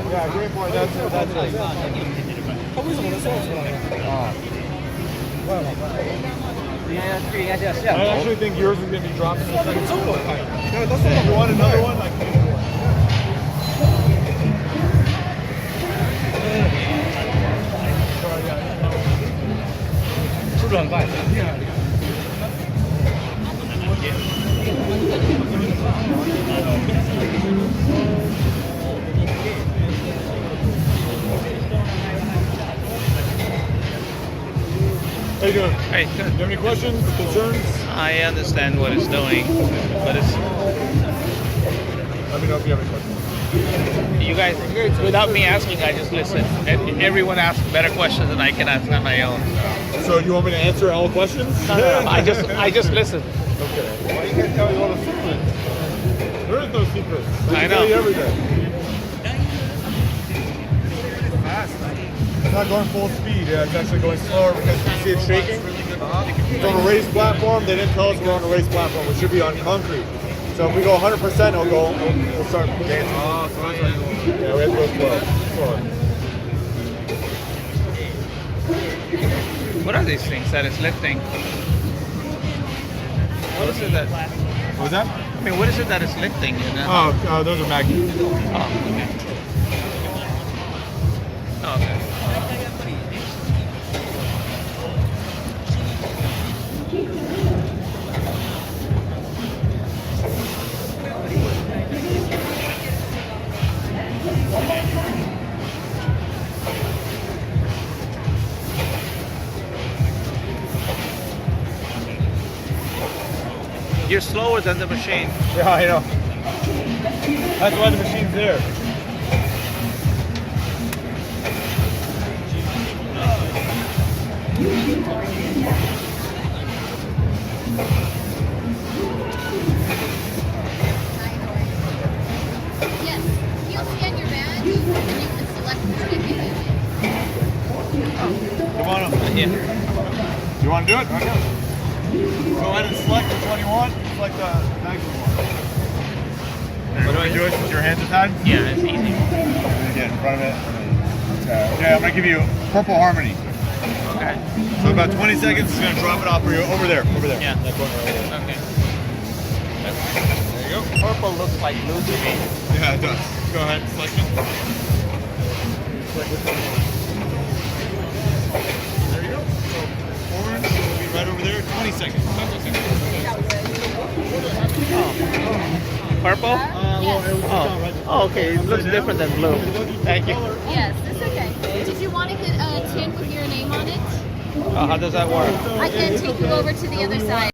Yeah, Game Boy, that's it. I actually think yours is going to be dropped in the second. You want another one? Like, how you doing? Hey, Do you have any questions, concerns? I understand what it's doing, but it's Let me know if you have any questions. you guys. Without me asking, I just listen. And everyone asks better questions than I can ask on my own. So you want me to answer all questions? No. I just listen. Okay. Why you can't tell you all the secrets? There is no secrets. I know. Tell you everything. It's not going full speed. Yeah, it's actually going slower because you see it shaking. It's on a raised platform. They didn't tell us we're on a raised platform. We should be on concrete. So if we go 100%, it'll start dancing. Oh, so that's why. Yeah, we have to go slow. What are these things that it's lifting? What is it that? What was that? I mean, what is it that it's lifting? You know? Oh, those are magnets. Oh, okay. You're slower than the machine. Yeah, I know. That's why the machine's there. Yes, you'll scan your badge and you can select which ticket Come on up. Yeah. You want to do it? Okay. Go ahead and select which one you want. Select the maximum one. What do I do it since your hands are tied? Yeah, it's easy. Again, in front of it. Okay, I'm going to give you Purple Harmony. Okay. So about 20 seconds, it's going to drop it off for you over there. Yeah. That corner over there. Okay. There you go. Purple looks like blue to me. Yeah, it does. Go ahead and select it. Select which one you want. There you go. So orange will be right over there. 20 seconds. 20 seconds. Purple? Oh, okay. It looks different than blue. Thank you. Yes, that's okay. Did you want to get a tin with your name on it? How does that work? I can take you over to the other side.